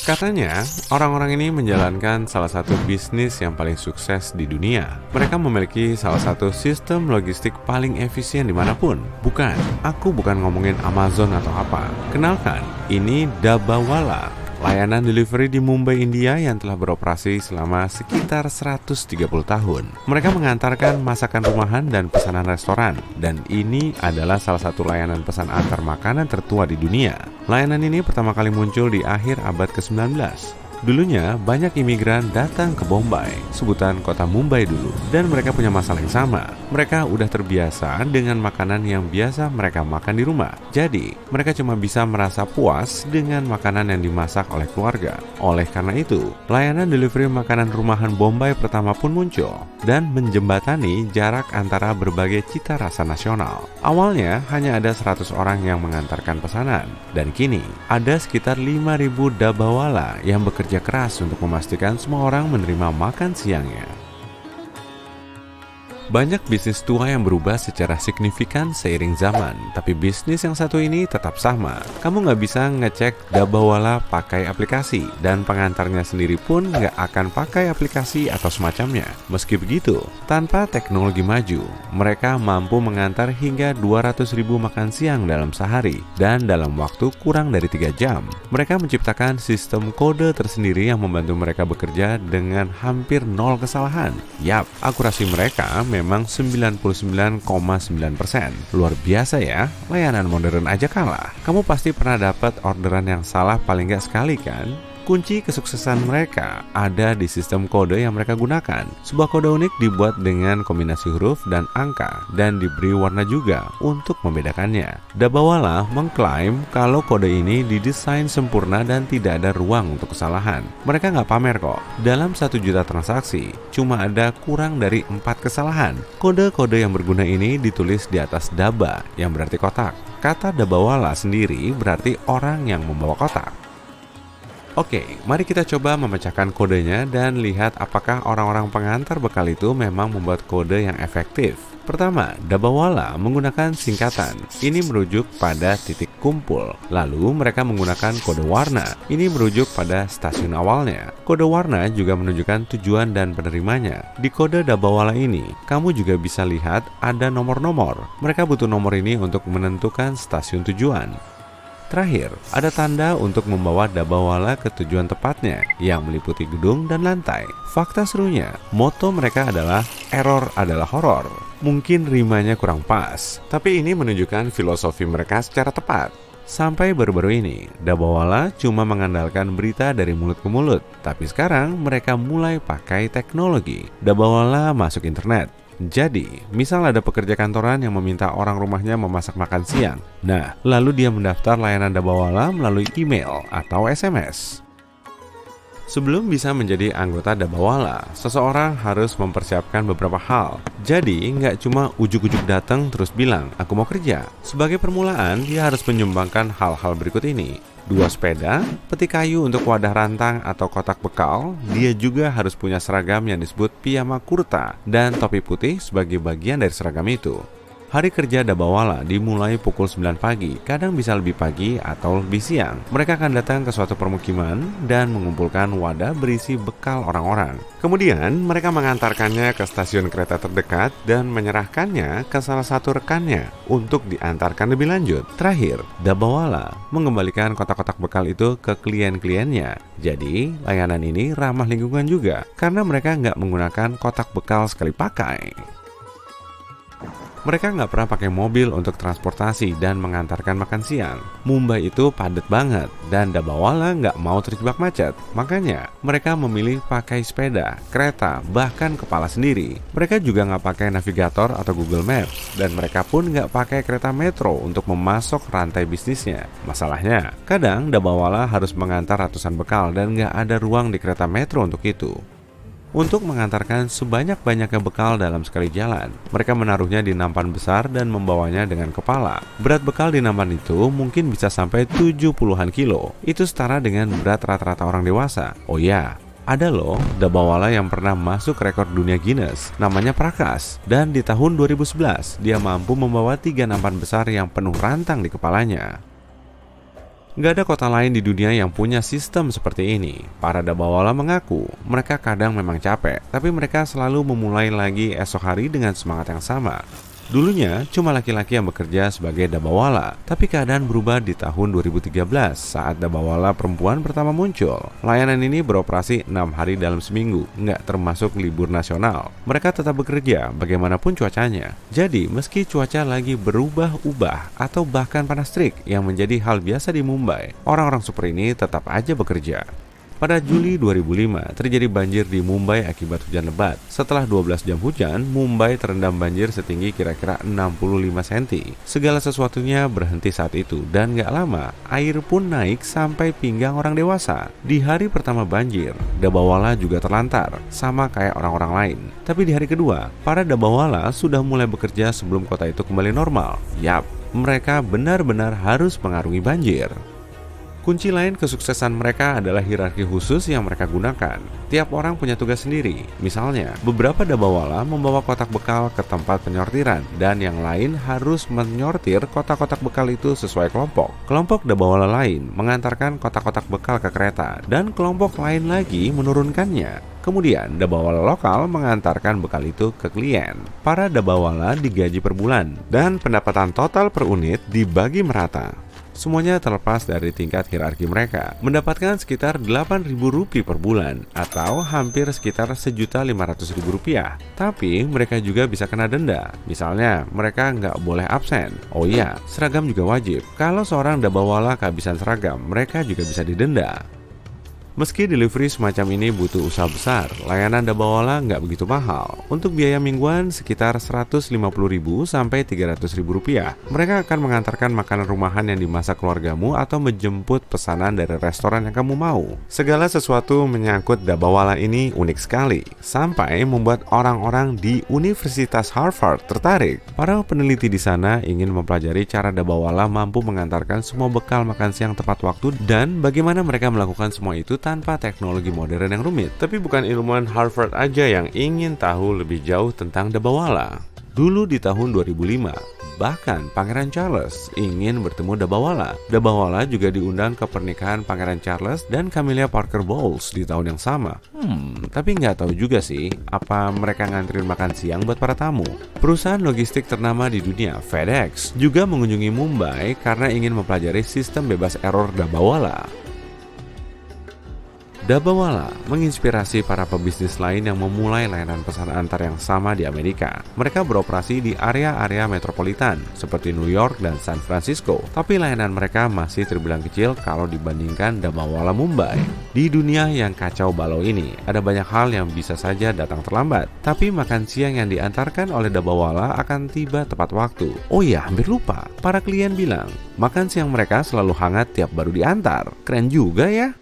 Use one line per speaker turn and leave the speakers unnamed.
Katanya, orang-orang ini menjalankan salah satu bisnis yang paling sukses di dunia. Mereka memiliki salah satu sistem logistik paling efisien dimanapun. Bukan, aku bukan ngomongin Amazon atau apa. Kenalkan, ini Dabawala, layanan delivery di Mumbai, India yang telah beroperasi selama sekitar 130 tahun. Mereka mengantarkan masakan rumahan dan pesanan restoran, dan ini adalah salah satu layanan pesan antar makanan tertua di dunia. Layanan ini pertama kali muncul di akhir abad ke-19. Dulunya, banyak imigran datang ke Bombay, sebutan kota Mumbai dulu, dan mereka punya masalah yang sama. Mereka udah terbiasa dengan makanan yang biasa mereka makan di rumah. Jadi, mereka cuma bisa merasa puas dengan makanan yang dimasak oleh keluarga. Oleh karena itu, layanan delivery makanan rumahan Bombay pertama pun muncul, dan menjembatani jarak antara berbagai cita rasa nasional. Awalnya, hanya ada 100 orang yang mengantarkan pesanan, dan kini, ada sekitar 5.000 dabawala yang bekerja keras untuk memastikan semua orang menerima makan siangnya. Banyak bisnis tua yang berubah secara signifikan seiring zaman, tapi bisnis yang satu ini tetap sama. Kamu nggak bisa ngecek Dabawala pakai aplikasi, dan pengantarnya sendiri pun nggak akan pakai aplikasi atau semacamnya. Meski begitu, tanpa teknologi maju, mereka mampu mengantar hingga 200.000 makan siang dalam sehari, dan dalam waktu kurang dari 3 jam. Mereka menciptakan sistem kode tersendiri yang membantu mereka bekerja dengan hampir nol kesalahan. Yap, akurasi mereka memang 99,9%. Luar biasa ya, layanan modern aja kalah. Kamu pasti pernah dapat orderan yang salah paling nggak sekali kan? Kunci kesuksesan mereka ada di sistem kode yang mereka gunakan. Sebuah kode unik dibuat dengan kombinasi huruf dan angka dan diberi warna juga untuk membedakannya. Dabawala mengklaim kalau kode ini didesain sempurna dan tidak ada ruang untuk kesalahan. Mereka nggak pamer kok. Dalam 1 juta transaksi, cuma ada kurang dari 4 kesalahan. Kode-kode yang berguna ini ditulis di atas daba, yang berarti kotak. Kata Dabawala sendiri berarti orang yang membawa kotak. Oke, mari kita coba memecahkan kodenya dan lihat apakah orang-orang pengantar bekal itu memang membuat kode yang efektif. Pertama, Dabawala menggunakan singkatan. Ini merujuk pada titik kumpul. Lalu mereka menggunakan kode warna. Ini merujuk pada stasiun awalnya. Kode warna juga menunjukkan tujuan dan penerimanya. Di kode Dabawala ini, kamu juga bisa lihat ada nomor-nomor. Mereka butuh nomor ini untuk menentukan stasiun tujuan. Terakhir, ada tanda untuk membawa Dabawala ke tujuan tepatnya yang meliputi gedung dan lantai. Fakta serunya, moto mereka adalah error adalah horor. Mungkin rimanya kurang pas, tapi ini menunjukkan filosofi mereka secara tepat. Sampai baru-baru ini, Dabawala cuma mengandalkan berita dari mulut ke mulut. Tapi sekarang mereka mulai pakai teknologi. Dabawala masuk internet. Jadi, misal ada pekerja kantoran yang meminta orang rumahnya memasak makan siang. Nah, lalu dia mendaftar layanan Dabawala melalui email atau SMS. Sebelum bisa menjadi anggota Dabawala, seseorang harus mempersiapkan beberapa hal. Jadi, nggak cuma ujuk-ujuk datang terus bilang, aku mau kerja. Sebagai permulaan, dia harus menyumbangkan hal-hal berikut ini. 2 sepeda, peti kayu untuk wadah rantang atau kotak bekal. Dia juga harus punya seragam yang disebut piyama kurta dan topi putih sebagai bagian dari seragam itu. Hari kerja Dabawala dimulai pukul 9 pagi, kadang bisa lebih pagi atau lebih siang. Mereka akan datang ke suatu permukiman dan mengumpulkan wadah berisi bekal orang-orang. Kemudian mereka mengantarkannya ke stasiun kereta terdekat dan menyerahkannya ke salah satu rekannya untuk diantarkan lebih lanjut. Terakhir, Dabawala mengembalikan kotak-kotak bekal itu ke klien-kliennya. Jadi, layanan ini ramah lingkungan juga karena mereka nggak menggunakan kotak bekal sekali pakai. Mereka nggak pernah pakai mobil untuk transportasi dan mengantarkan makan siang. Mumbai itu padat banget dan Dabawala nggak mau terjebak macet. Makanya mereka memilih pakai sepeda, kereta, bahkan kepala sendiri. Mereka juga nggak pakai navigator atau Google Maps. Dan mereka pun nggak pakai kereta metro untuk memasok rantai bisnisnya. Masalahnya, kadang Dabawala harus mengantar ratusan bekal dan nggak ada ruang di kereta metro untuk itu. Untuk mengantarkan sebanyak-banyaknya bekal dalam sekali jalan, mereka menaruhnya di nampan besar dan membawanya dengan kepala. Berat bekal di nampan itu mungkin bisa sampai 70-an kilo. Itu setara dengan berat rata-rata orang dewasa. Oh ya, ada loh Dabawala yang pernah masuk rekor dunia Guinness, namanya Prakas. Dan di tahun 2011, dia mampu membawa 3 nampan besar yang penuh rantang di kepalanya. Nggak ada kota lain di dunia yang punya sistem seperti ini. Para dabawala mengaku mereka kadang memang capek, tapi mereka selalu memulai lagi esok hari dengan semangat yang sama. Dulunya cuma laki-laki yang bekerja sebagai dabawala, tapi keadaan berubah di tahun 2013 saat dabawala perempuan pertama muncul. Layanan ini beroperasi 6 hari dalam seminggu, nggak termasuk libur nasional. Mereka tetap bekerja bagaimanapun cuacanya. Jadi meski cuaca lagi berubah-ubah atau bahkan panas terik yang menjadi hal biasa di Mumbai, orang-orang super ini tetap aja bekerja. Pada Juli 2005, terjadi banjir di Mumbai akibat hujan lebat. Setelah 12 jam hujan, Mumbai terendam banjir setinggi kira-kira 65 cm. Segala sesuatunya berhenti saat itu, dan gak lama, air pun naik sampai pinggang orang dewasa. Di hari pertama banjir, dabawala juga terlantar, sama kayak orang-orang lain. Tapi di hari kedua, para dabawala sudah mulai bekerja sebelum kota itu kembali normal. Yap, mereka benar-benar harus mengarungi banjir. Kunci lain kesuksesan mereka adalah hierarki khusus yang mereka gunakan. Tiap orang punya tugas sendiri. Misalnya, beberapa dabawala membawa kotak bekal ke tempat penyortiran, dan yang lain harus menyortir kotak-kotak bekal itu sesuai kelompok. Kelompok dabawala lain mengantarkan kotak-kotak bekal ke kereta, dan kelompok lain lagi menurunkannya. Kemudian, dabawala lokal mengantarkan bekal itu ke klien. Para dabawala digaji per bulan, dan pendapatan total per unit dibagi merata. Semuanya terlepas dari tingkat hierarki mereka, mendapatkan sekitar Rp8.000 per bulan atau hampir sekitar Rp1.500.000. Tapi mereka juga bisa kena denda. Misalnya, mereka nggak boleh absen. Oh iya, seragam juga wajib. Kalau seorang dabawala kehabisan seragam, mereka juga bisa didenda. Meski delivery semacam ini butuh usaha besar, layanan dabawala nggak begitu mahal. Untuk biaya mingguan sekitar Rp150.000 sampai Rp300.000. Mereka akan mengantarkan makanan rumahan yang dimasak keluargamu atau menjemput pesanan dari restoran yang kamu mau. Segala sesuatu menyangkut dabawala ini unik sekali, sampai membuat orang-orang di Universitas Harvard tertarik. Para peneliti di sana ingin mempelajari cara dabawala mampu mengantarkan semua bekal makan siang tepat waktu dan bagaimana mereka melakukan semua itu tanpa teknologi modern yang rumit. Tapi bukan ilmuwan Harvard aja yang ingin tahu lebih jauh tentang dabawala. Dulu di tahun 2005, bahkan Pangeran Charles ingin bertemu dabawala. Dabawala juga diundang ke pernikahan Pangeran Charles dan Camilla Parker Bowles di tahun yang sama. Tapi nggak tahu juga sih, apa mereka nganterin makan siang buat para tamu. Perusahaan logistik ternama di dunia, FedEx, juga mengunjungi Mumbai karena ingin mempelajari sistem bebas error dabawala. Dabawala menginspirasi para pebisnis lain yang memulai layanan pesan antar yang sama di Amerika. Mereka beroperasi di area-area metropolitan seperti New York dan San Francisco, tapi layanan mereka masih terbilang kecil kalau dibandingkan dabawala Mumbai. Di dunia yang kacau balau ini, ada banyak hal yang bisa saja datang terlambat, tapi makan siang yang diantarkan oleh dabawala akan tiba tepat waktu. Oh iya, hampir lupa, para klien bilang, makan siang mereka selalu hangat tiap baru diantar. Keren juga ya.